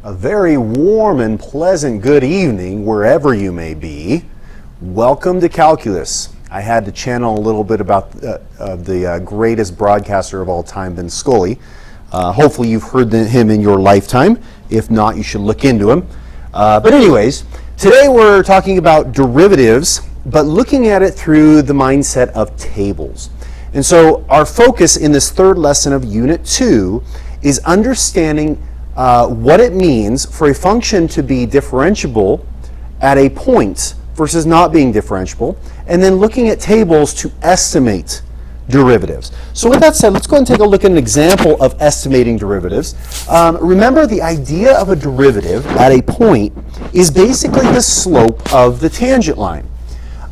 A very warm and pleasant good evening wherever you may be. Welcome to Calculus. I had to channel a little bit about the greatest broadcaster of all time, Vince Scully. Hopefully you've heard him in your lifetime. If not, you should look into him. But anyways, today we're talking about derivatives, but looking at it through the mindset of tables. And so our focus in this third lesson of Unit 2 is understanding what it means for a function to be differentiable at a point versus not being differentiable, and then looking at tables to estimate derivatives. So with that said, let's go and take a look at an example of estimating derivatives. Remember, the idea of a derivative at a point is basically the slope of the tangent line.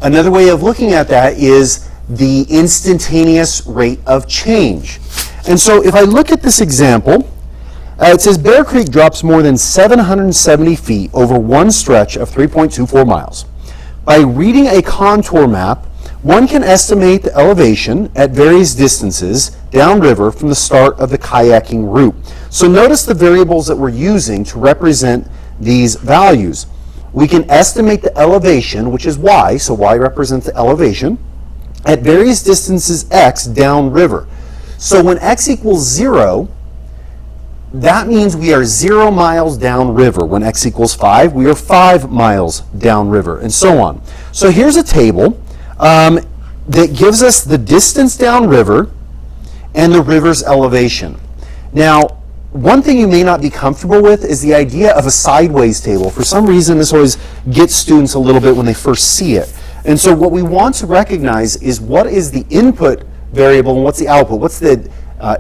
Another way of looking at that is the instantaneous rate of change. And so if I look at this example, it says Bear Creek drops more than 770 feet over one stretch of 3.24 miles. By reading a contour map, one can estimate the elevation at various distances downriver from the start of the kayaking route. So notice the variables that we're using to represent these values. We can estimate the elevation, which is y, so y represents the elevation, at various distances x downriver. So when x equals 0, that means we are 0 miles downriver. When x equals 5, we are 5 miles downriver, and so on. So here's a table that gives us the distance downriver and the river's elevation. Now, one thing you may not be comfortable with is the idea of a sideways table. For some reason, this always gets students a little bit when they first see it. And so what we want to recognize is what is the input variable and what's the output. What's the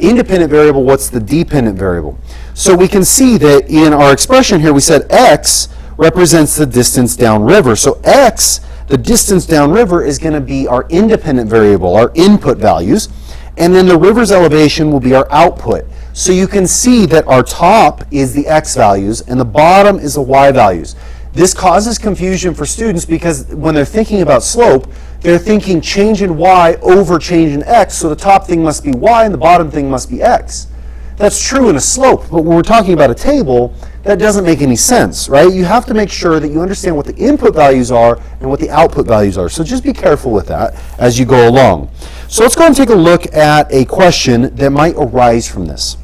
independent variable, what's the dependent variable. So we can see that in our expression here we said x represents the distance downriver. So x, the distance downriver, is going to be our independent variable, our input values, and then the river's elevation will be our output. So you can see that our top is the x values and the bottom is the y values. This causes confusion for students because when they're thinking about slope, they're thinking change in y over change in x, so the top thing must be y and the bottom thing must be x. That's true in a slope, but when we're talking about a table, that doesn't make any sense, right? You have to make sure that you understand what the input values are and what the output values are. So just be careful with that as you go along. So let's go and take a look at a question that might arise from this.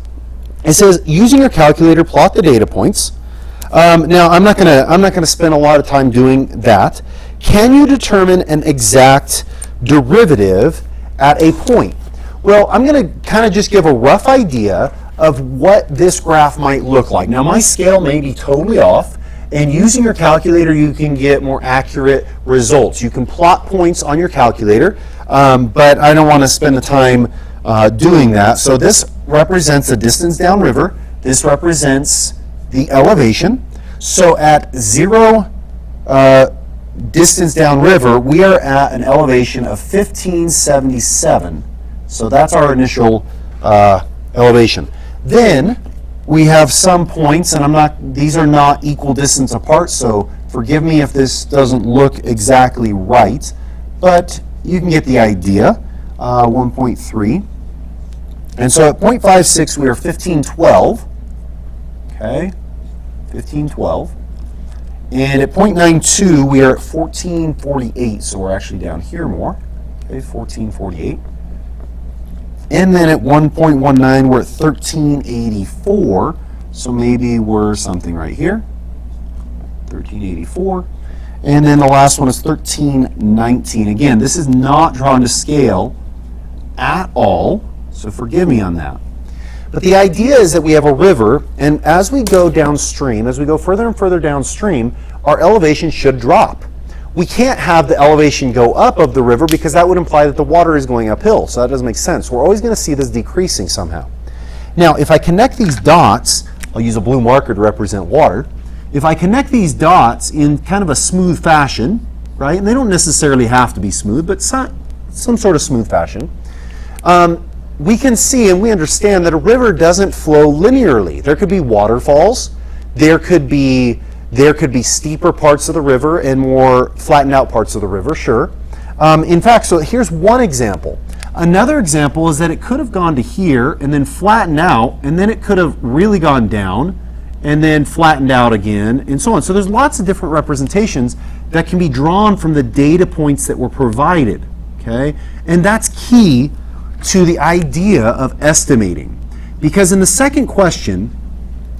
It says, using your calculator, plot the data points. Now, I'm not gonna spend a lot of time doing that. Can you determine an exact derivative at a point? Well, I'm going to kind of just give a rough idea of what this graph might look like. Now, my scale may be totally off, and using your calculator, you can get more accurate results. You can plot points on your calculator, but I don't want to spend the time doing that. So this represents the distance downriver. This represents the elevation. So at 0 distance downriver, we are at an elevation of 1577. So that's our initial elevation. Then we have some points, and these are not equal distance apart, so forgive me if this doesn't look exactly right, but you can get the idea. 1.3. And so at 0.56, we are 1512. Okay, 1512. And at 0.92, we are at 1448, so we're actually down here more. Okay, 1448. And then at 1.19, we're at 1384, so maybe we're something right here, 1384. And then the last one is 1319. Again, this is not drawn to scale at all, so forgive me on that. But the idea is that we have a river, and as we go downstream, as we go further and further downstream, our elevation should drop. We can't have the elevation go up of the river because that would imply that the water is going uphill, so that doesn't make sense. We're always going to see this decreasing somehow. Now, if I connect these dots, I'll use a blue marker to represent water. If I connect these dots in kind of a smooth fashion, right, and they don't necessarily have to be smooth, but some sort of smooth fashion, we can see and we understand that a river doesn't flow linearly. There could be waterfalls, there could be steeper parts of the river and more flattened out parts of the river, sure. In fact, so here's one example. Another example is that it could have gone to here and then flattened out, and then it could have really gone down and then flattened out again, and so on. So there's lots of different representations that can be drawn from the data points that were provided, okay? And that's key to the idea of estimating. Because in the second question,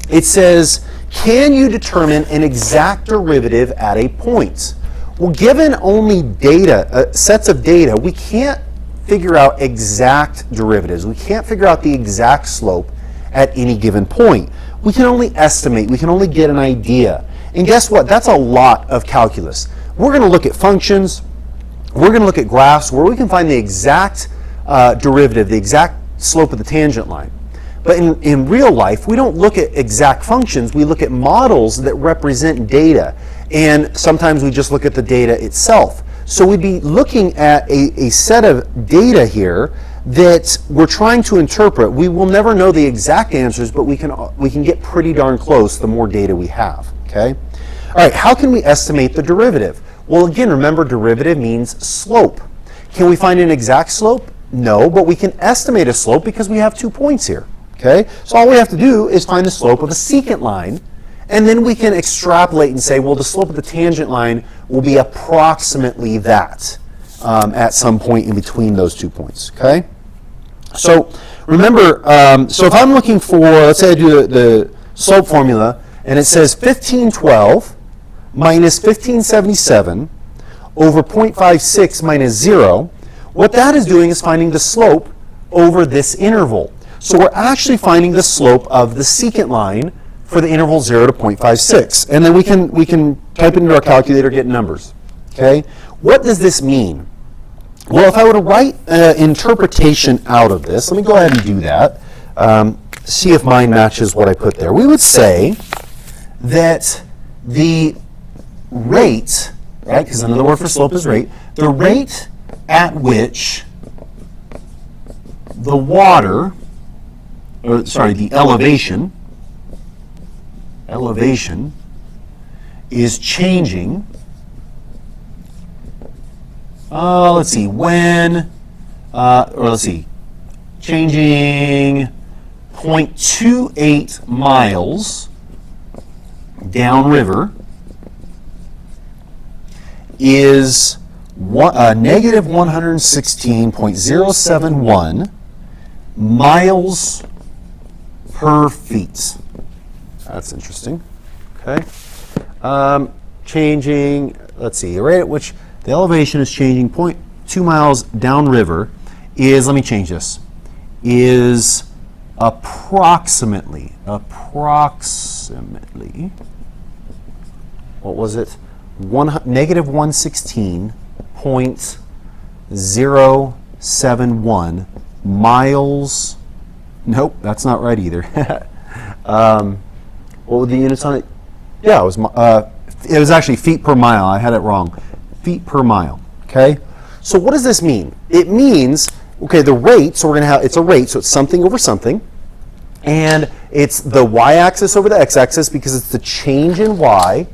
it says, can you determine an exact derivative at a point? Well, given only data, sets of data, we can't figure out exact derivatives. We can't figure out the exact slope at any given point. We can only estimate. We can only get an idea. And guess what? That's a lot of calculus. We're going to look at functions. We're going to look at graphs where we can find the exact derivative, the exact slope of the tangent line. But in real life, we don't look at exact functions. We look at models that represent data. And sometimes we just look at the data itself. So we'd be looking at a set of data here that we're trying to interpret. We will never know the exact answers, but we can get pretty darn close the more data we have, okay? All right, how can we estimate the derivative? Well, again, remember, derivative means slope. Can we find an exact slope? No, but we can estimate a slope because we have 2 points here, okay? So all we have to do is find the slope of a secant line, and then we can extrapolate and say, well, the slope of the tangent line will be approximately that at some point in between those 2 points, okay? So remember, so if I'm looking for, let's say I do the slope formula, and it says 1512 minus 1577 over 0.56 minus 0, what that is doing is finding the slope over this interval. So we're actually finding the slope of the secant line for the interval 0 to 0.56. And then we can type it into our calculator, get numbers. Okay? What does this mean? Well, if I were to write an interpretation out of this, let me go ahead and do that. See if mine matches what I put there. We would say that the rate, right, because another word for slope is rate, the rate at which the water, or sorry, the elevation is changing, let's see, changing 0.28 miles downriver is negative 116.071 miles per feet. That's interesting. Okay. Changing, let's see, the rate at which the elevation is changing 0.2 miles downriver is, let me change this, is approximately, what was it? Negative 116.071 miles. Nope, that's not right either. What were the units on it? Yeah, it was actually feet per mile. I had it wrong. Feet per mile. Okay. So what does this mean? It means, okay, the rate. So we're going to have, it's a rate. So it's something over something, and it's the y-axis over the x-axis because it's the change in y.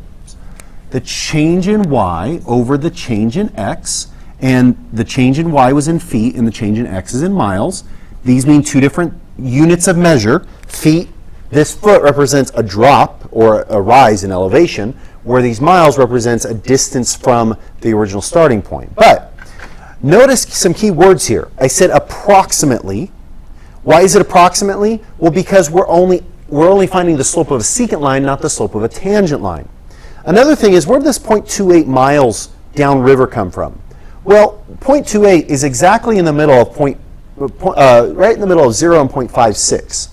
The change in y over the change in x, and the change in y was in feet and the change in x is in miles. These mean two different units of measure. Feet, this foot represents a drop or a rise in elevation, where these miles represents a distance from the original starting point. But notice some key words here. I said approximately. Why is it approximately? Well, because we're only finding the slope of a secant line, not the slope of a tangent line. Another thing is, where did this 0.28 miles downriver come from? Well, 0.28 is exactly in the middle of right in the middle of 0 and 0.56.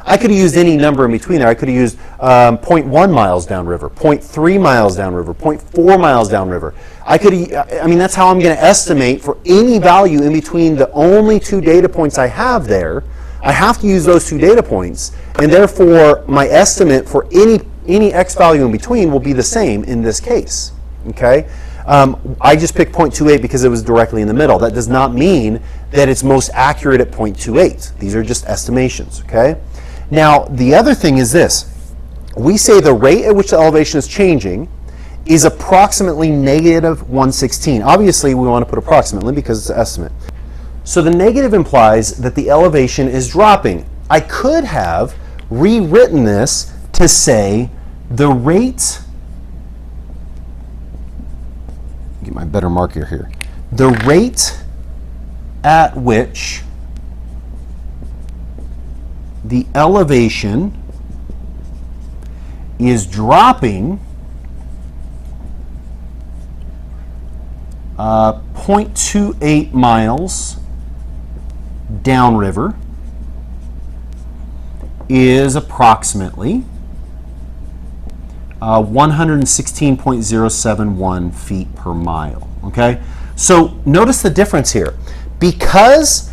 I could have used any number in between there. I could have used 0.1 miles downriver, 0.3 miles downriver, 0.4 miles downriver. I mean, that's how I'm going to estimate for any value in between the only two data points I have there. I have to use those two data points, and therefore my estimate for any x value in between will be the same in this case. Okay? I just picked 0.28 because it was directly in the middle. That does not mean that it's most accurate at 0.28. These are just estimations. Okay? Now, the other thing is this. We say the rate at which the elevation is changing is approximately negative 116. Obviously, we want to put approximately because it's an estimate. So the negative implies that the elevation is dropping. I could have rewritten this to say the rate, get my better marker here, the rate at which the elevation is dropping 0.28 miles downriver is approximately 116.071 feet per mile. Okay, so notice the difference here. Because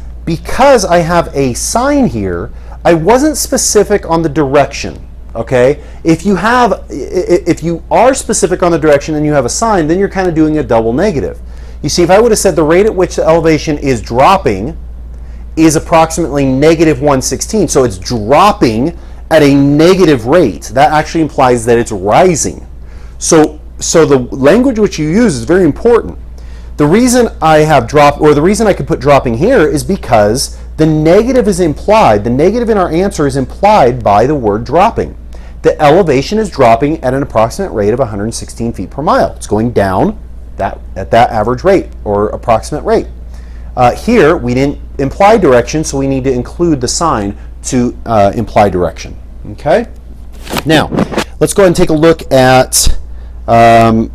I have a sign here, I wasn't specific on the direction. Okay, if you are specific on the direction and you have a sign, then you're kind of doing a double negative. You see, if I would have said the rate at which the elevation is dropping is approximately negative 116, so it's dropping at a negative rate, that actually implies that it's rising. So the language which you use is very important. The reason I have drop, or the reason I could put dropping here, is because the negative is implied. The negative in our answer is implied by the word dropping. The elevation is dropping at an approximate rate of 116 feet per mile. It's going down at that average rate or approximate rate. Here we didn't imply direction, so we need to include the sign to imply direction. Okay. Now let's go ahead and take a look at. I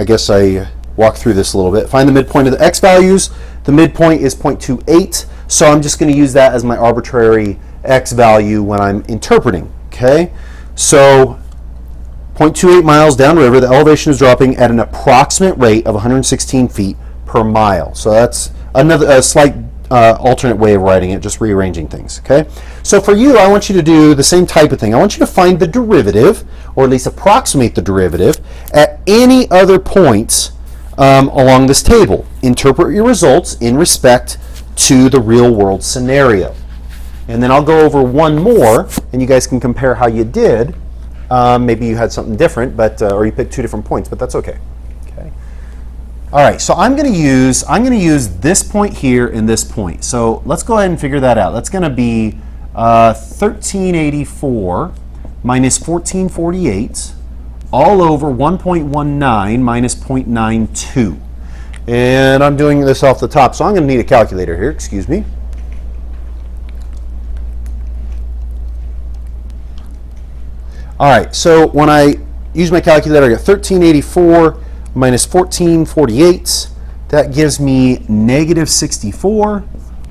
guess I walk through this a little bit. Find the midpoint of the x values. The midpoint is 0.28, so I'm just going to use that as my arbitrary x value when I'm interpreting. Okay, so 0.28 miles downriver, the elevation is dropping at an approximate rate of 116 feet per mile. So that's a slight alternate way of writing it, just rearranging things. Okay, so for you, I want you to do the same type of thing. I want you to find the derivative, or at least approximate the derivative, at any other points along this table. Interpret your results in respect to the real world scenario. And then I'll go over one more, and you guys can compare how you did. Maybe you had something different, but or you picked two different points, but that's okay. Okay. All right. So I'm going to use this point here and this point. So let's go ahead and figure that out. That's going to be 1384 minus 1448 all over 1.19 minus 0.92. And I'm doing this off the top, so I'm going to need a calculator here. Excuse me. All right, so when I use my calculator, I get 1384 minus 1448. That gives me negative 64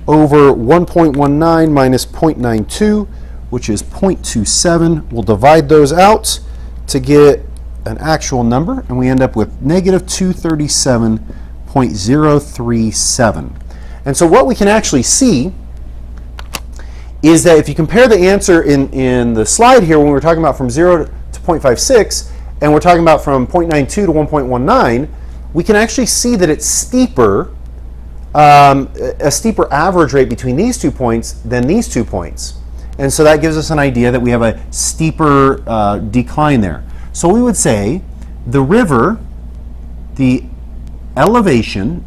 over 1.19 minus 0.92, which is 0.27. We'll divide those out to get an actual number, and we end up with negative 237.037. And so what we can actually see is that if you compare the answer in the slide here, when we're talking about from 0 to 0.56, and we're talking about from 0.92 to 1.19, we can actually see that it's steeper, a steeper average rate between these 2 points than these 2 points. And so that gives us an idea that we have a steeper decline there. So we would say the river, the elevation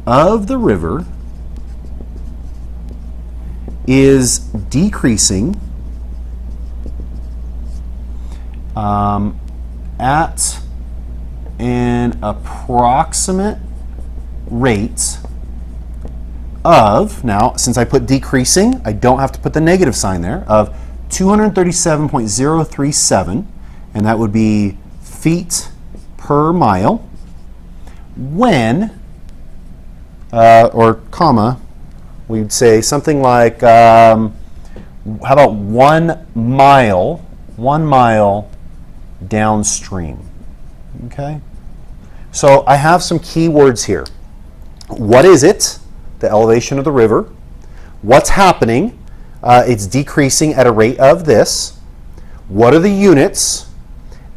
of the river is decreasing at an approximate rate of, now since I put decreasing, I don't have to put the negative sign there, of 237.037, and that would be feet per mile, when, or comma, we'd say something like, how about 1 mile downstream. Okay? So I have some key words here. What is it? The elevation of the river. What's happening? It's decreasing at a rate of this. What are the units?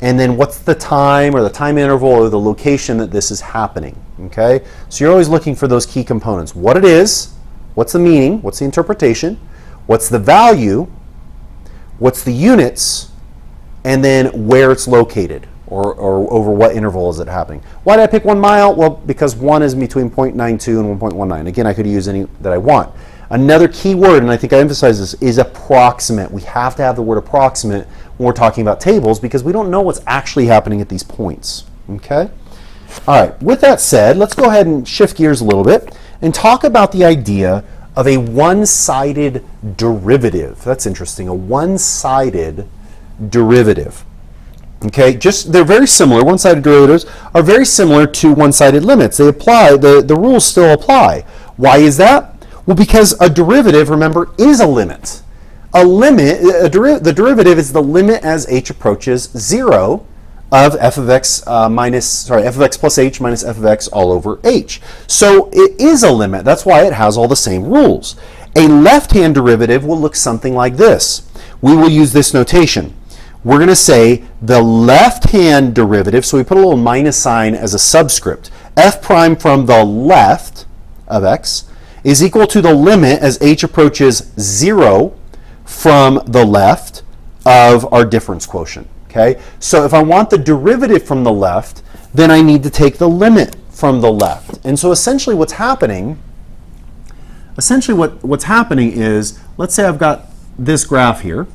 And then what's the time or the time interval or the location that this is happening? Okay? So you're always looking for those key components. What it is, what's the meaning, what's the interpretation, what's the value, what's the units, and then where it's located, or over what interval is it happening. Why did I pick 1 mile? Well, because 1 is between 0.92 and 1.19. Again, I could use any that I want. Another key word, and I think I emphasize this, is approximate. We have to have the word approximate when we're talking about tables because we don't know what's actually happening at these points. Okay? All right, with that said, let's go ahead and shift gears a little bit and talk about the idea of a one-sided derivative. That's interesting, a one-sided derivative. Okay, they're very similar. One-sided derivatives are very similar to one-sided limits. They apply, the rules still apply. Why is that? Well, because a derivative, remember, is a limit. The derivative is the limit as h approaches 0 of f of x plus h minus f of x all over h. So it is a limit. That's why it has all the same rules. A left-hand derivative will look something like this. We will use this notation. We're going to say the left-hand derivative, so we put a little minus sign as a subscript. F prime from the left of x is equal to the limit as h approaches 0 from the left of our difference quotient. Okay? So if I want the derivative from the left, then I need to take the limit from the left. And so essentially what's happening is, let's say I've got this graph here,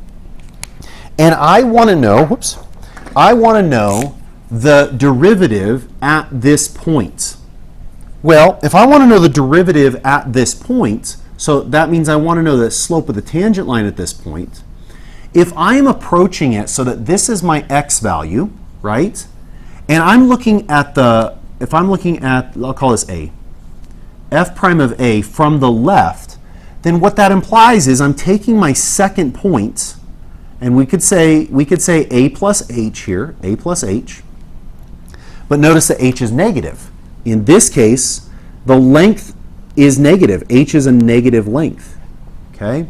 and I want to know, the derivative at this point. Well, if I want to know the derivative at this point, so that means I want to know the slope of the tangent line at this point. If I am approaching it so that this is my x value, right? And I'm looking at I'll call this a, f prime of a from the left, then what that implies is I'm taking my second point, and we could say a plus h here, a plus h, but notice that h is negative. In this case, the length is negative. H is a negative length. Okay?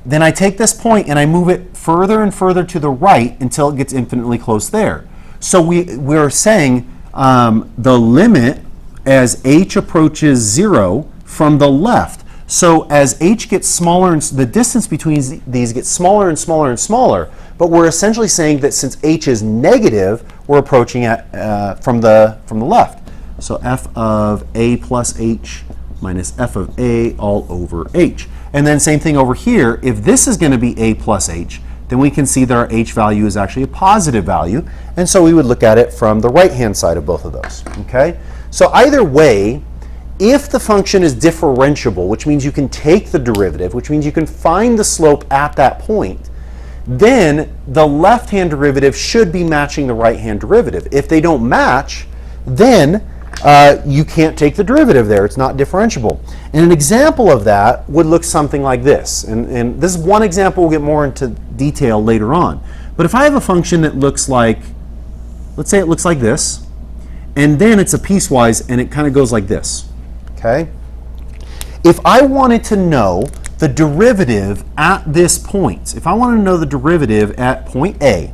Then I take this point and I move it further and further to the right until it gets infinitely close there. So we're saying the limit as h approaches 0 from the left. So as h gets smaller, and the distance between these gets smaller and smaller and smaller, but we're essentially saying that since h is negative, we're approaching it from the left. So f of a plus h minus f of a all over h. And then same thing over here. If this is going to be a plus h, then we can see that our h value is actually a positive value. And so we would look at it from the right-hand side of both of those. Okay? So either way, if the function is differentiable, which means you can take the derivative, which means you can find the slope at that point, then the left-hand derivative should be matching the right-hand derivative. If they don't match, then you can't take the derivative there. It's not differentiable. And an example of that would look something like this. And this is one example. We'll get more into detail later on. But if I have a function that looks like, let's say it looks like this, and then it's a piecewise, and it kind of goes like this. Okay? If I wanted to know the derivative at this point, if I wanted to know the derivative at point A,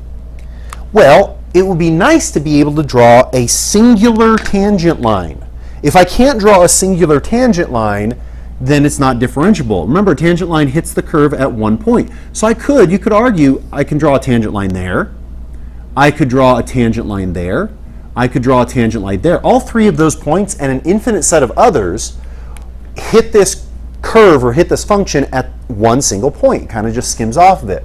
well, it would be nice to be able to draw a singular tangent line. If I can't draw a singular tangent line, then it's not differentiable. Remember, a tangent line hits the curve at one point. So you could argue I can draw a tangent line there, I could draw a tangent line there, I could draw a tangent line there. All three of those points and an infinite set of others hit this curve or hit this function at one single point. It kind of just skims off of it.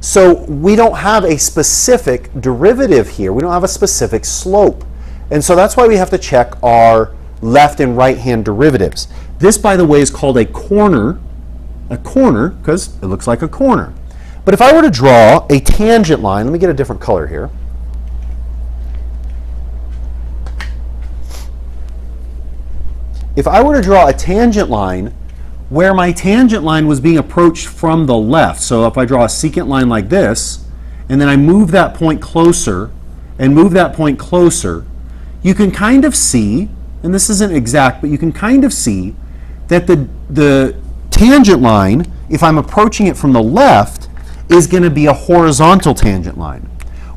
So we don't have a specific derivative here. We don't have a specific slope. And so that's why we have to check our left and right hand derivatives. This, by the way, is called a corner because it looks like a corner. But if I were to draw a tangent line, let me get a different color here. If I were to draw a tangent line where my tangent line was being approached from the left, so if I draw a secant line like this, and then I move that point closer, and move that point closer, you can kind of see, and this isn't exact, but you can kind of see that the tangent line, if I'm approaching it from the left, is going to be a horizontal tangent line.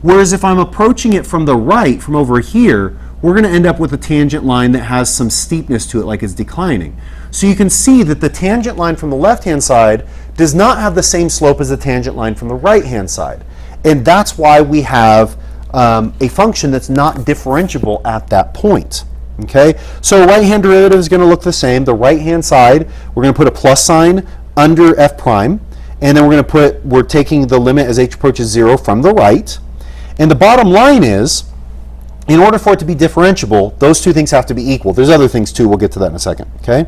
Whereas if I'm approaching it from the right, from over here, we're going to end up with a tangent line that has some steepness to it, like it's declining. So you can see that the tangent line from the left-hand side does not have the same slope as the tangent line from the right-hand side. And that's why we have a function that's not differentiable at that point. Okay, so right-hand derivative is going to look the same. The right-hand side, we're going to put a plus sign under f prime, and then we're taking the limit as h approaches 0 from the right. And the bottom line is, in order for it to be differentiable, those two things have to be equal. There's other things too, we'll get to that in a second, okay?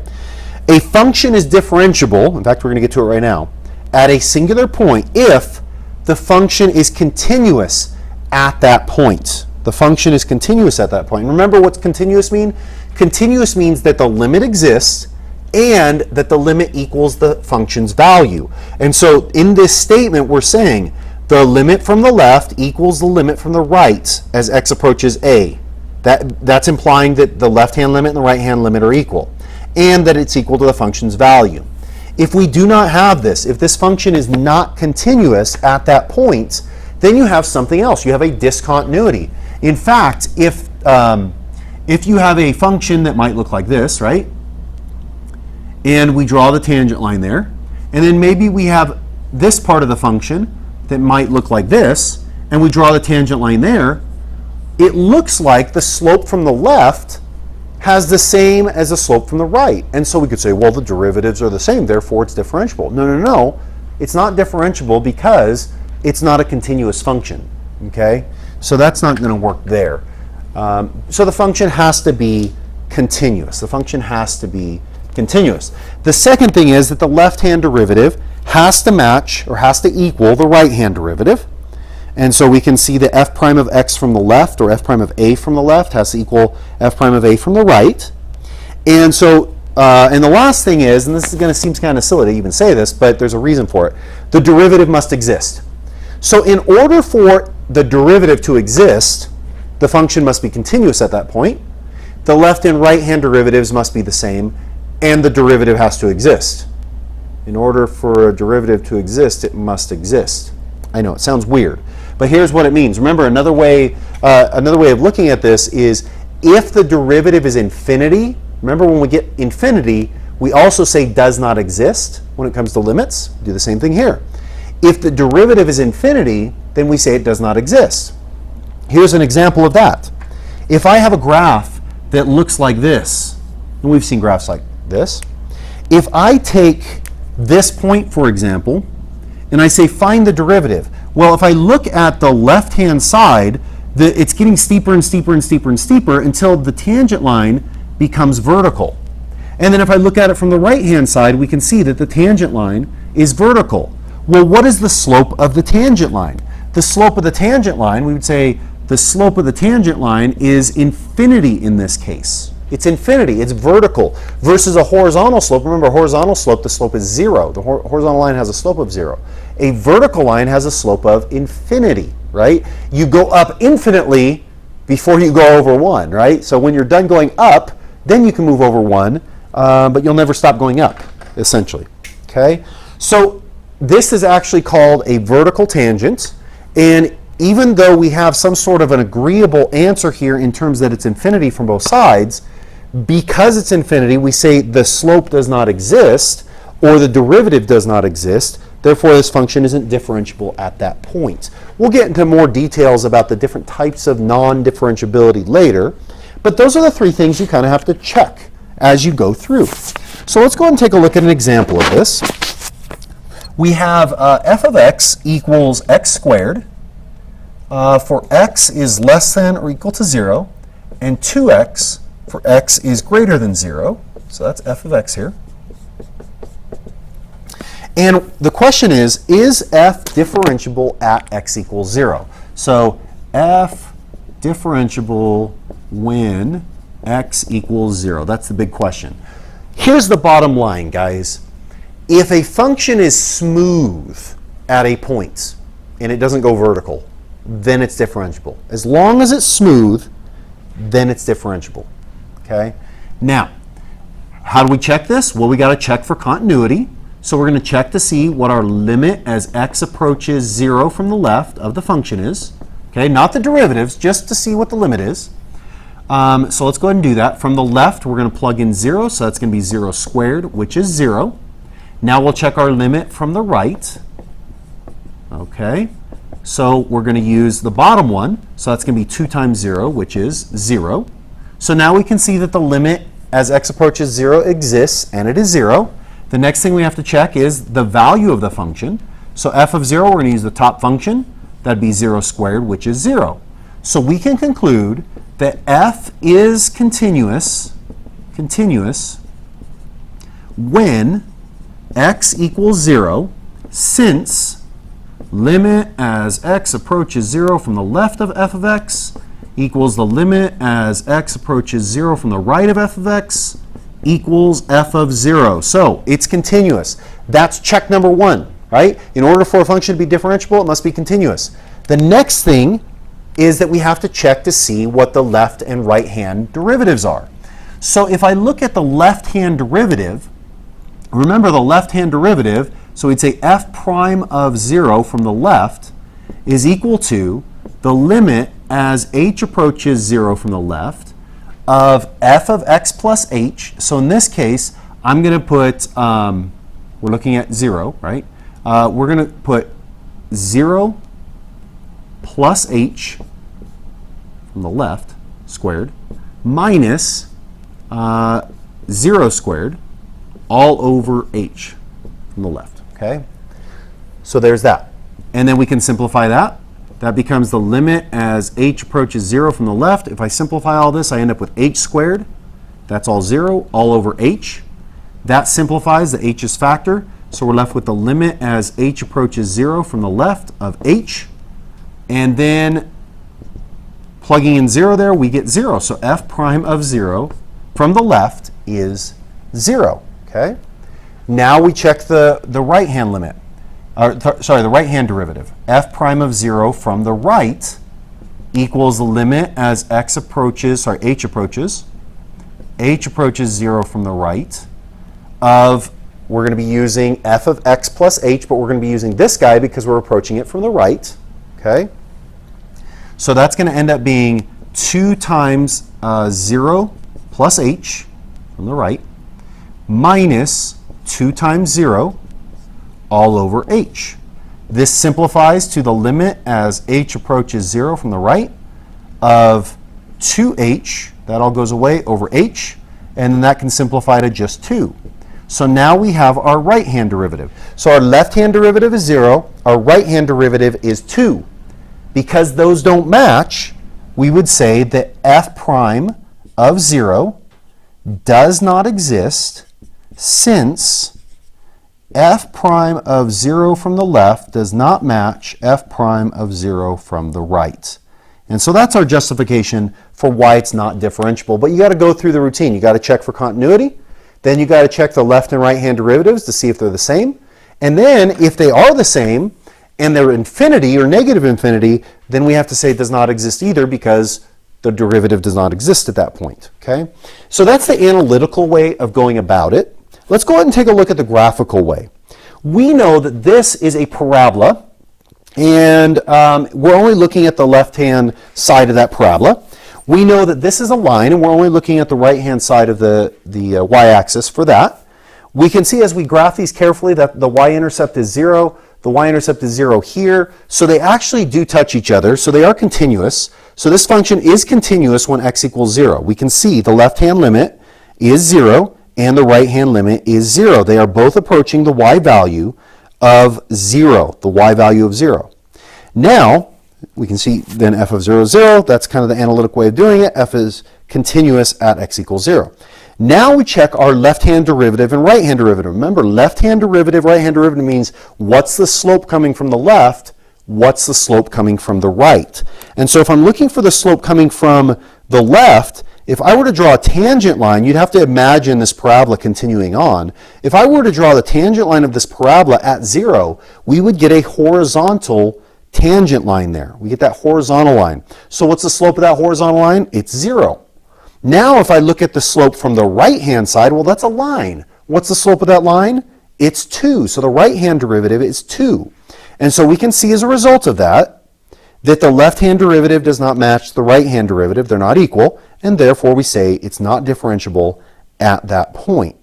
A function is differentiable, in fact we're going to get to it right now, at a singular point if the function is continuous at that point. The function is continuous at that point. And remember what's continuous mean? Continuous means that the limit exists and that the limit equals the function's value. And so in this statement we're saying the limit from the left equals the limit from the right as x approaches a. That's implying that the left-hand limit and the right-hand limit are equal, and that it's equal to the function's value. If we do not have this, if this function is not continuous at that point, then you have something else. You have a discontinuity. In fact, if you have a function that might look like this, right? And we draw the tangent line there, and then maybe we have this part of the function that might look like this, and we draw the tangent line there, it looks like the slope from the left has the same as the slope from the right. And so we could say, well, the derivatives are the same, therefore it's differentiable. No. It's not differentiable because it's not a continuous function, okay? So that's not going to work there. So the function has to be continuous. The function has to be continuous. The second thing is that the left-hand derivative has to match or has to equal the right-hand derivative. And so we can see that f prime of x from the left, or f prime of a from the left, has to equal f prime of a from the right. And so, and the last thing is, and this is going to seem kind of silly to even say this, but there's a reason for it, the derivative must exist. So in order for the derivative to exist, the function must be continuous at that point. The left and right-hand derivatives must be the same, and the derivative has to exist. In order for a derivative to exist, it must exist. I know, it sounds weird, but here's what it means. Remember, another way of looking at this is if the derivative is infinity, remember when we get infinity, we also say does not exist when it comes to limits. Do the same thing here. If the derivative is infinity, then we say it does not exist. Here's an example of that. If I have a graph that looks like this, and we've seen graphs like this, if I take this point, for example, and I say find the derivative. Well, if I look at the left-hand side, it's getting steeper and steeper and steeper and steeper until the tangent line becomes vertical. And then if I look at it from the right-hand side, we can see that the tangent line is vertical. Well, what is the slope of the tangent line? The slope of the tangent line, we would say the slope of the tangent line is infinity in this case. It's infinity, it's vertical, versus a horizontal slope. Remember, horizontal slope, the slope is 0. The horizontal line has a slope of 0. A vertical line has a slope of infinity, right? You go up infinitely before you go over 1, right? So when you're done going up, then you can move over 1, but you'll never stop going up, essentially, okay? So this is actually called a vertical tangent, and even though we have some sort of an agreeable answer here in terms that it's infinity from both sides, because it's infinity, we say the slope does not exist, or the derivative does not exist, therefore this function isn't differentiable at that point. We'll get into more details about the different types of non-differentiability later, but those are the three things you kind of have to check as you go through. So let's go ahead and take a look at an example of this. We have f of x equals x squared for x is less than or equal to 0, and 2x for x is greater than 0. So that's f of x here. And the question is f differentiable at x equals 0? So f differentiable when x equals 0? That's the big question. Here's the bottom line, guys. If a function is smooth at a point and it doesn't go vertical, then it's differentiable. As long as it's smooth, then it's differentiable. Okay? Now, how do we check this? Well, we got to check for continuity. So we're going to check to see what our limit as x approaches 0 from the left of the function is. Okay, not the derivatives, just to see what the limit is. So let's go ahead and do that. From the left, we're going to plug in 0, so that's going to be 0 squared, which is 0. Now we'll check our limit from the right. Okay, so we're going to use the bottom one, so that's going to be 2 times 0, which is 0. So now we can see that the limit as x approaches 0 exists, and it is 0. The next thing we have to check is the value of the function. So f of 0, we're going to use the top function. That'd be 0 squared, which is 0. So we can conclude that f is continuous when x equals 0, since limit as x approaches 0 from the left of f of x equals the limit as x approaches 0 from the right of f of x equals f of 0. So it's continuous. That's check number 1, right? In order for a function to be differentiable, it must be continuous. The next thing is that we have to check to see what the left and right hand derivatives are. So if I look at the left hand derivative, remember the left hand derivative, so we'd say f prime of 0 from the left is equal to the limit as h approaches 0 from the left of f of x plus h. So in this case, I'm going to put, we're looking at 0, right? We're going to put 0 plus h from the left squared minus 0 squared all over h from the left, okay? So there's that. And then we can simplify that. That becomes the limit as h approaches 0 from the left. If I simplify all this, I end up with h squared. That's all 0, all over h. That simplifies the h's factor. So we're left with the limit as h approaches 0 from the left of h. And then plugging in 0 there, we get 0. So f prime of 0 from the left is 0. Okay? Now we check the right-hand limit. The right-hand derivative. F prime of 0 from the right equals the limit as h approaches 0 from the right of, we're going to be using f of x plus h, but we're going to be using this guy because we're approaching it from the right. Okay? So that's going to end up being 2 times 0 plus h from the right minus 2 times 0 all over h. This simplifies to the limit as h approaches 0 from the right of 2h, that all goes away, over h, and then that can simplify to just 2. So now we have our right-hand derivative. So our left-hand derivative is 0, our right-hand derivative is 2. Because those don't match, we would say that f prime of 0 does not exist since f prime of 0 from the left does not match f prime of 0 from the right. And so that's our justification for why it's not differentiable. But you got to go through the routine. You got to check for continuity. Then you got to check the left and right hand derivatives to see if they're the same. And then if they are the same and they're infinity or negative infinity, then we have to say it does not exist either because the derivative does not exist at that point. Okay? So that's the analytical way of going about it. Let's go ahead and take a look at the graphical way. We know that this is a parabola, and we're only looking at the left-hand side of that parabola. We know that this is a line, and we're only looking at the right-hand side of the y-axis for that. We can see as we graph these carefully that the y-intercept is 0, the y-intercept is 0 here, so they actually do touch each other, so they are continuous. So this function is continuous when x equals 0. We can see the left-hand limit is 0, and the right-hand limit is 0. They are both approaching the y value of 0, the y value of 0. Now, we can see then f of 0 is 0. That's kind of the analytic way of doing it. F is continuous at x equals 0. Now we check our left-hand derivative and right-hand derivative. Remember, left-hand derivative, right-hand derivative means what's the slope coming from the left, what's the slope coming from the right. And so if I'm looking for the slope coming from the left, if I were to draw a tangent line, you'd have to imagine this parabola continuing on. If I were to draw the tangent line of this parabola at 0, we would get a horizontal tangent line there. We get that horizontal line. So what's the slope of that horizontal line? It's 0. Now if I look at the slope from the right-hand side, well, that's a line. What's the slope of that line? It's 2. So the right-hand derivative is 2. And so we can see as a result of that the left-hand derivative does not match the right-hand derivative. They're not equal, and therefore we say it's not differentiable at that point.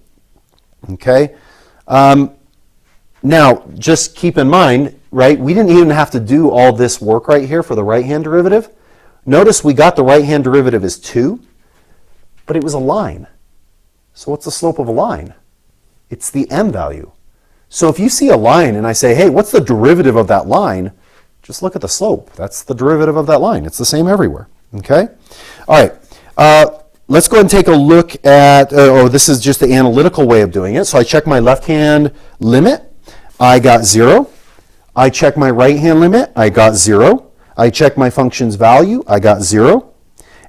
Okay? Now, just keep in mind, right, we didn't even have to do all this work right here for the right-hand derivative. Notice we got the right-hand derivative as 2. but it was a line. So what's the slope of a line? It's the m value. So if you see a line and I say, hey, what's the derivative of that line? Just look at the slope. That's the derivative of that line. It's the same everywhere. Okay? All right. Let's go ahead and take a look at, this is just the analytical way of doing it. So I check my left-hand limit. I got 0. I check my right-hand limit. I got 0. I check my function's value. I got 0.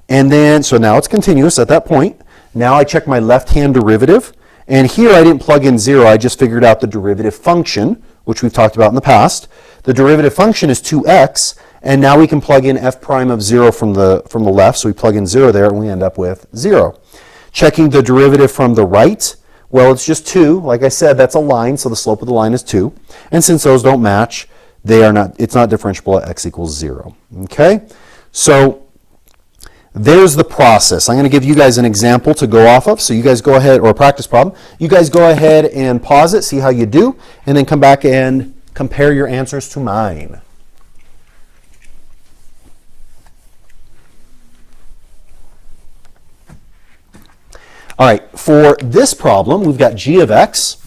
And then, so now it's continuous at that point. Now I check my left-hand derivative. And here I didn't plug in 0. I just figured out the derivative function, which we've talked about in the past. The derivative function is 2x. And now we can plug in f prime of 0 from the left. So we plug in 0 there, and we end up with 0. Checking the derivative from the right, well, it's just 2. Like I said, that's a line, so the slope of the line is 2. And since those don't match, it's not differentiable at x equals 0. Okay? So there's the process. I'm going to give you guys an example to go off of. So you guys go ahead, or a practice problem. You guys go ahead and pause it, see how you do, and then come back and compare your answers to mine. All right, for this problem, we've got g of x,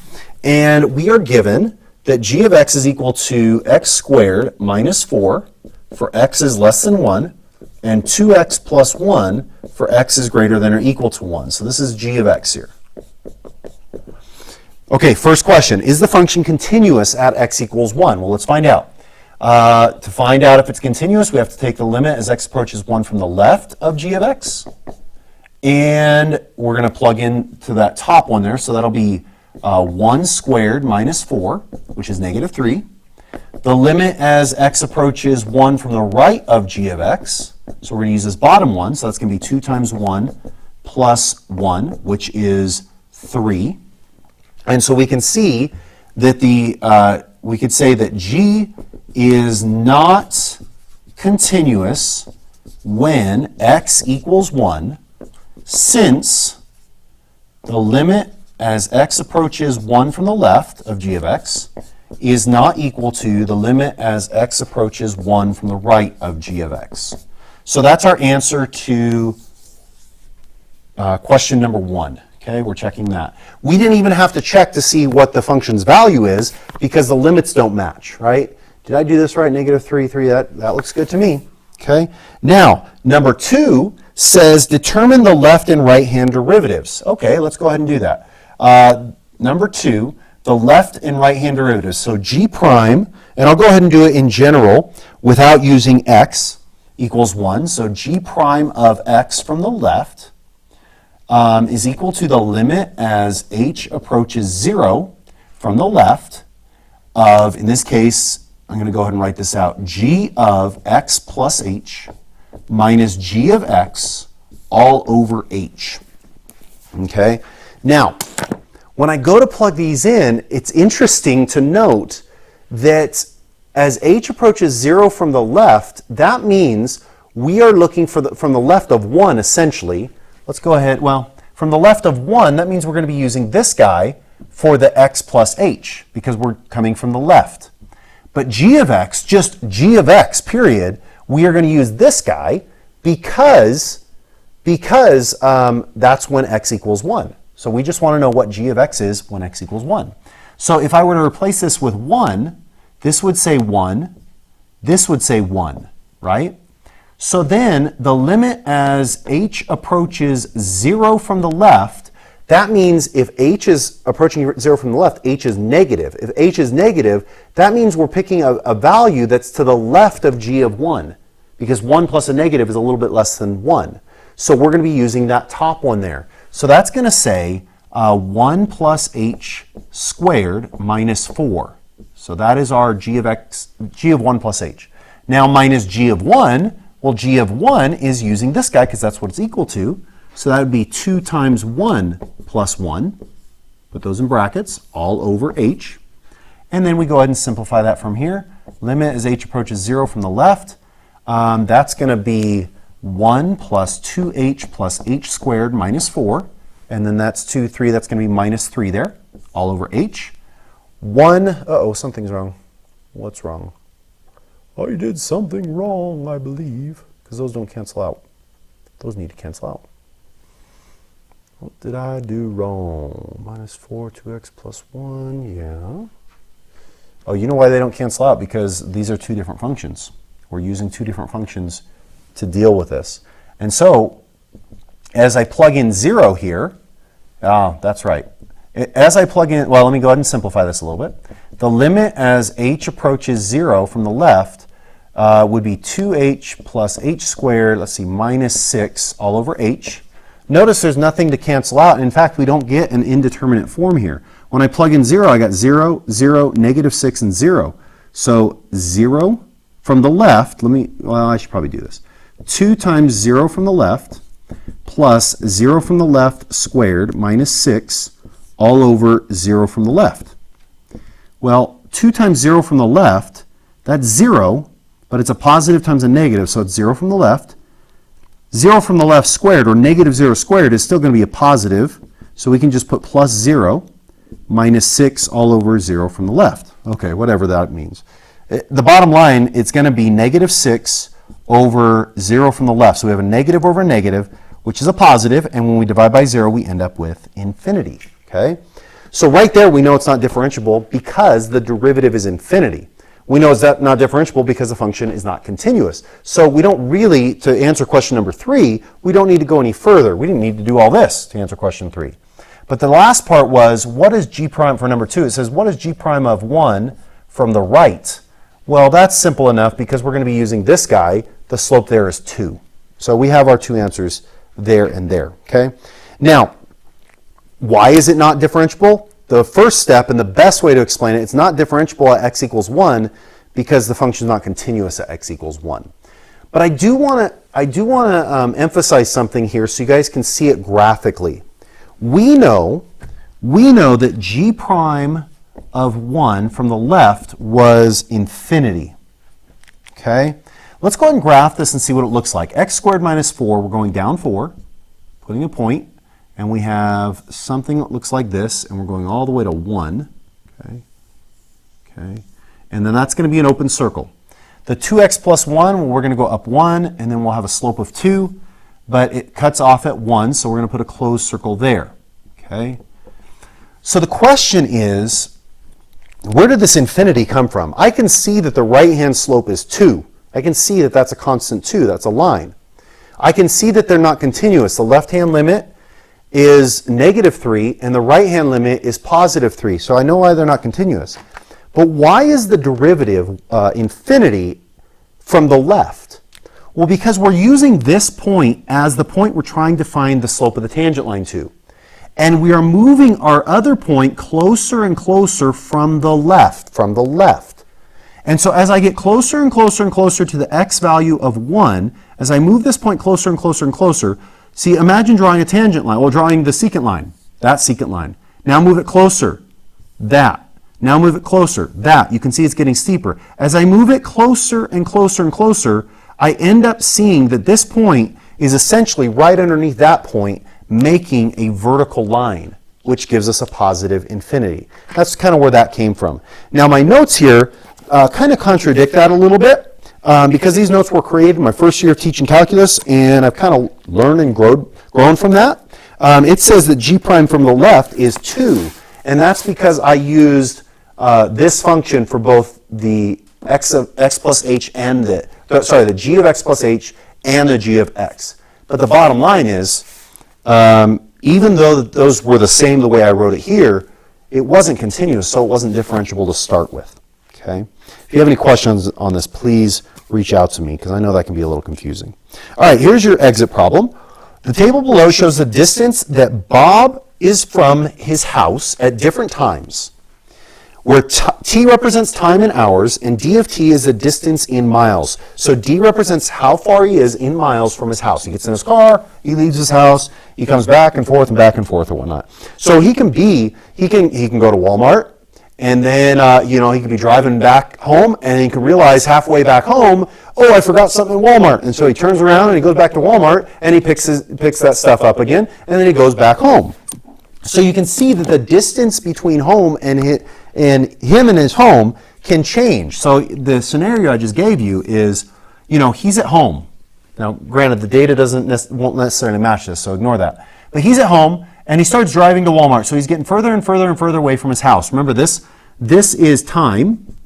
and we are given that g of x is equal to x squared minus 4 for x is less than 1, and 2x plus 1 for x is greater than or equal to 1. So this is g of x here. Okay, first question, is the function continuous at x equals 1? Well, let's find out. To find out if it's continuous, we have to take the limit as x approaches 1 from the left of g of x. And we're going to plug in to that top one there. So that'll be 1 squared minus 4, which is negative 3. The limit as x approaches 1 from the right of g of x. So we're going to use this bottom one. So that's going to be 2 times 1 plus 1, which is 3. And so we can see that we could say that g is not continuous when x equals 1, since the limit as x approaches 1 from the left of g of x is not equal to the limit as x approaches 1 from the right of g of x. So that's our answer to question number 1. Okay, we're checking that. We didn't even have to check to see what the function's value is because the limits don't match, right? Did I do this right? Negative 3, 3, that looks good to me. Okay, now number 2 says determine the left and right hand derivatives. Okay, let's go ahead and do that. Number 2, the left and right hand derivatives. So g prime, and I'll go ahead and do it in general without using x, equals 1. So g prime of x from the left is equal to the limit as h approaches 0 from the left of, in this case, I'm going to go ahead and write this out, g of x plus h minus g of x all over h. Okay? Now, when I go to plug these in, it's interesting to note that as h approaches 0 from the left, that means we are looking from the left of 1, essentially. Let's go ahead, from the left of 1, that means we're going to be using this guy for the x plus h, because we're coming from the left. But g of x, just g of x, period, we are going to use this guy because that's when x equals 1. So we just want to know what g of x is when x equals 1. So if I were to replace this with 1, this would say 1, this would say 1, right? So then the limit as h approaches 0 from the left, that means if h is approaching 0 from the left, h is negative. If h is negative, that means we're picking a value that's to the left of g of 1, because 1 plus a negative is a little bit less than 1. So we're going to be using that top one there. So that's going to say 1 plus h squared minus 4. So that is our g of 1 plus h. Now minus g of 1, well, g of 1 is using this guy because that's what it's equal to. So that would be 2 times 1 plus 1. Put those in brackets, all over h. And then we go ahead and simplify that from here. Limit as h approaches 0 from the left. That's going to be 1 plus 2h plus h squared minus 4. And then that's 2, 3. That's going to be minus 3 there, all over h. 1, uh-oh, something's wrong. What's wrong? I did something wrong, I believe, because those don't cancel out. Those need to cancel out. What did I do wrong? Minus 4, 2x plus 1, yeah. Oh, you know why they don't cancel out? Because these are two different functions. We're using two different functions to deal with this. And so, as I plug in 0 here, that's right. As I plug in, well, let me go ahead and simplify this a little bit. The limit as h approaches 0 from the left would be 2h plus h squared, let's see, minus 6 all over h. Notice there's nothing to cancel out. In fact, we don't get an indeterminate form here. When I plug in 0, I got 0, 0, negative 6, and 0. So 0 from the left, I should probably do this. 2 times 0 from the left plus 0 from the left squared minus 6 all over 0 from the left. Well, 2 times 0 from the left, that's 0, but it's a positive times a negative, so it's 0 from the left. 0 from the left squared, or negative 0 squared, is still going to be a positive, so we can just put plus 0 minus 6 all over 0 from the left. Okay, whatever that means. The bottom line, it's going to be negative 6 over 0 from the left. So we have a negative over a negative, which is a positive, and when we divide by 0, we end up with infinity. Okay? So right there, we know it's not differentiable because the derivative is infinity. We know it's not differentiable because the function is not continuous. So we don't really, to answer question number 3, we don't need to go any further. We didn't need to do all this to answer question 3. But the last part was, what is g prime for number 2? It says, what is g prime of 1 from the right? Well, that's simple enough because we're going to be using this guy. The slope there is 2. So we have our two answers there and there. Okay? Now, why is it not differentiable? The first step and the best way to explain it, it's not differentiable at x equals 1 because the function is not continuous at x equals 1. But I do want to emphasize something here so you guys can see it graphically. We know that g prime of 1 from the left was infinity. Okay? Let's go ahead and graph this and see what it looks like. X squared minus 4, we're going down 4, putting a point. And we have something that looks like this, and we're going all the way to 1. Okay. And then that's going to be an open circle. The 2x plus 1, we're going to go up 1, and then we'll have a slope of 2, but it cuts off at 1, so we're going to put a closed circle there. Okay. So the question is, where did this infinity come from? I can see that the right-hand slope is 2. I can see that that's a constant 2. That's a line. I can see that they're not continuous. The left-hand limit is negative 3, and the right-hand limit is positive 3. So I know why they're not continuous. But why is the derivative infinity from the left? Well, because we're using this point as the point we're trying to find the slope of the tangent line to. And we are moving our other point closer and closer from the left, And so as I get closer and closer and closer to the x value of 1, as I move this point closer and closer and closer, see, imagine drawing a tangent line, or drawing the secant line, that secant line. Now move it closer, that. Now move it closer, that. You can see it's getting steeper. As I move it closer and closer and closer, I end up seeing that this point is essentially right underneath that point, making a vertical line, which gives us a positive infinity. That's kind of where that came from. Now my notes here kind of contradict that a little bit. Because these notes were created in my first year of teaching calculus, and I've kind of learned and grown from that. It says that g prime from the left is 2, and that's because I used this function for both the x plus h and the g of x plus h and the g of x. But the bottom line is, even though those were the same the way I wrote it here, it wasn't continuous, so it wasn't differentiable to start with. Okay? If you have any questions on this, please reach out to me, because I know that can be a little confusing. All right, here's your exit problem. The table below shows the distance that Bob is from his house at different times, where t represents time in hours, and d of t is the distance in miles. So d represents how far he is in miles from his house. He gets in his car, he leaves his house, he comes back and forth or whatnot. So he can go to Walmart, and then, he could be driving back home, and he could realize halfway back home, oh, I forgot something at Walmart. And so he turns around and he goes back to Walmart, and he picks that stuff up again, and then he goes back home. So you can see that the distance between home and him and his home can change. So the scenario I just gave you is, he's at home. Now, granted, the data won't necessarily match this, so ignore that. But But he's at home, and he starts driving to Walmart. So he's getting further and further and further away from his house. Remember this? This is time,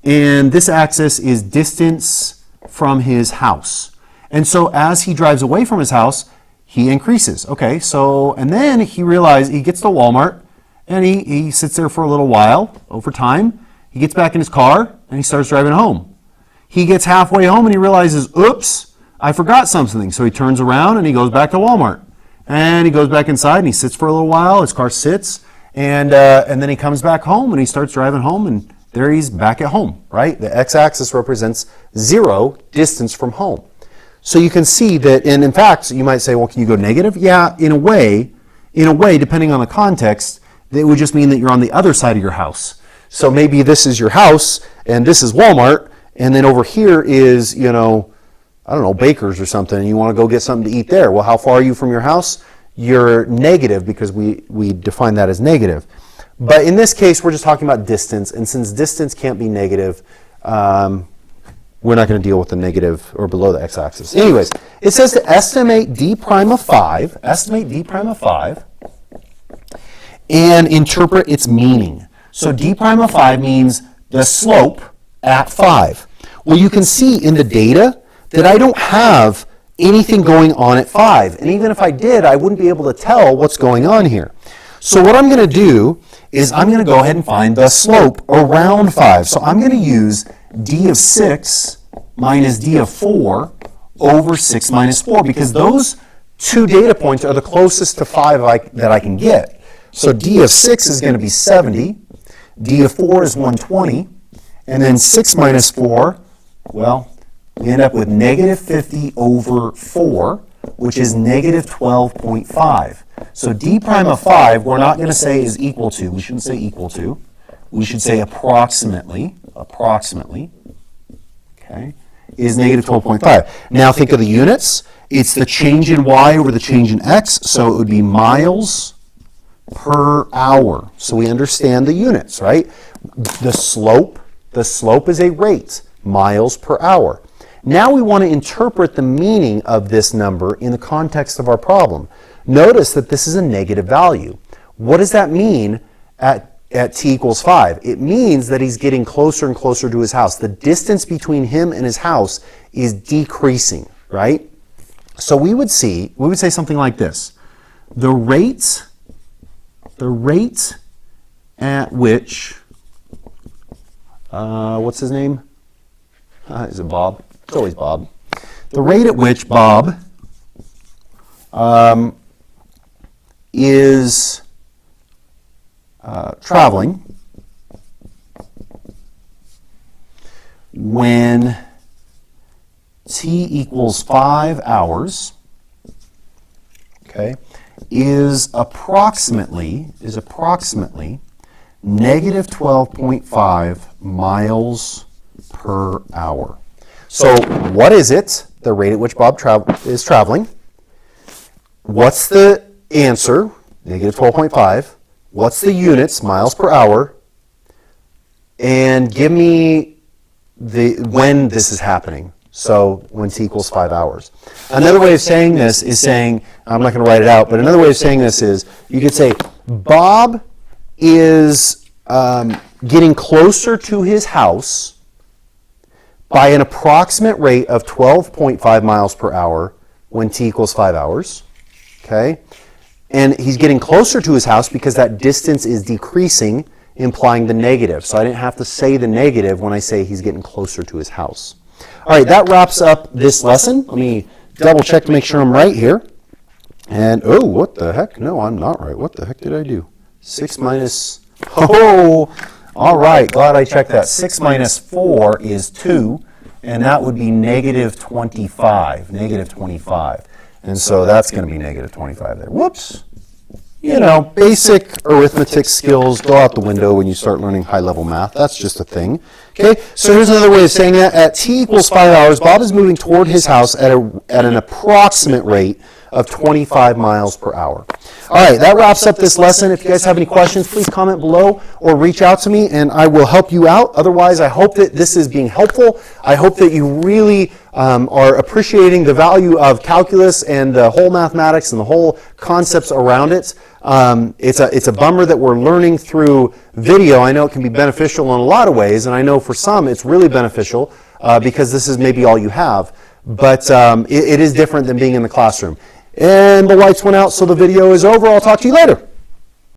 and this axis is distance from his house. And so as he drives away from his house, he increases. Okay, so, and then he realizes, he gets to Walmart, and he sits there for a little while. Over time, he gets back in his car, and he starts driving home. He gets halfway home, and he realizes, oops, I forgot something. So he turns around, and he goes back to Walmart. And he goes back inside, and he sits for a little while. His car sits, and then he comes back home, and he starts driving home, and there he's back at home, right? The x-axis represents 0 distance from home. So you can see that, and in fact, you might say, well, can you go negative? Yeah, in a way, depending on the context, it would just mean that you're on the other side of your house. So maybe this is your house, and this is Walmart, and then over here is, you know, I don't know, Baker's or something, and you want to go get something to eat there. Well, how far are you from your house? You're negative, because we define that as negative. But in this case, we're just talking about distance, and since distance can't be negative, we're not going to deal with the negative or below the x-axis. Anyways, it says to estimate d prime of 5, and interpret its meaning. So d prime of 5 means the slope at 5. Well, you can see in the data that I don't have anything going on at 5. And even if I did, I wouldn't be able to tell what's going on here. So what I'm going to do is I'm going to go ahead and find the slope around 5. So I'm going to use d of 6 minus d of 4 over 6 minus 4, because those two data points are the closest to 5 that I can get. So d of 6 is going to be 70, d of 4 is 120, and then 6 minus 4, well, we end up with negative 50 over 4, which is negative 12.5. So d prime of 5, we're not going to say is equal to. We shouldn't say equal to. We should say approximately, okay, is negative 12.5. Now think of the units. It's the change in y over the change in x, so it would be miles per hour. So we understand the units, right? The slope is a rate, miles per hour. Now we want to interpret the meaning of this number in the context of our problem. Notice that this is a negative value. What does that mean at t equals 5? It means that he's getting closer and closer to his house. The distance between him and his house is decreasing, right? So we would say something like this. The rate at which, what's his name? Is it Bob? It's always Bob. The rate at which Bob is traveling when t equals 5 hours, okay, is approximately negative 12.5 miles per hour. So what is it, the rate at which Bob is traveling? What's the answer? Negative 12.5. What's the units, miles per hour? And give me when this is happening. So when t equals 5 hours. Another way of saying this is saying, I'm not going to write it out, but another way of saying this is, you could say, Bob is getting closer to his house by an approximate rate of 12.5 miles per hour when t equals 5 hours. Okay? And he's getting closer to his house because that distance is decreasing, implying the negative. So I didn't have to say the negative when I say he's getting closer to his house. All right, that wraps up this lesson. Let me double check to make sure I'm right here. And, oh, what the heck? No, I'm not right. What the heck did I do? 6 minus, oh, all right, glad I checked that. 6 minus 4 is 2, and that would be negative 25, negative 25. And so that's going to be negative 25 there. Whoops. You know, basic arithmetic skills go out the window when you start learning high-level math. That's just a thing. Okay, so here's another way of saying that. At t equals 5 hours, Bob is moving toward his house at an approximate rate of 25 miles per hour. All right, that wraps up this lesson. If you guys have any questions, please comment below or reach out to me and I will help you out. Otherwise, I hope that this is being helpful. I hope that you really are appreciating the value of calculus and the whole mathematics and the whole concepts around it. It's a bummer that we're learning through video. I know it can be beneficial in a lot of ways, and I know for some it's really beneficial because this is maybe all you have. But it is different than being in the classroom. And the lights went out, so the video is over. I'll talk to you later.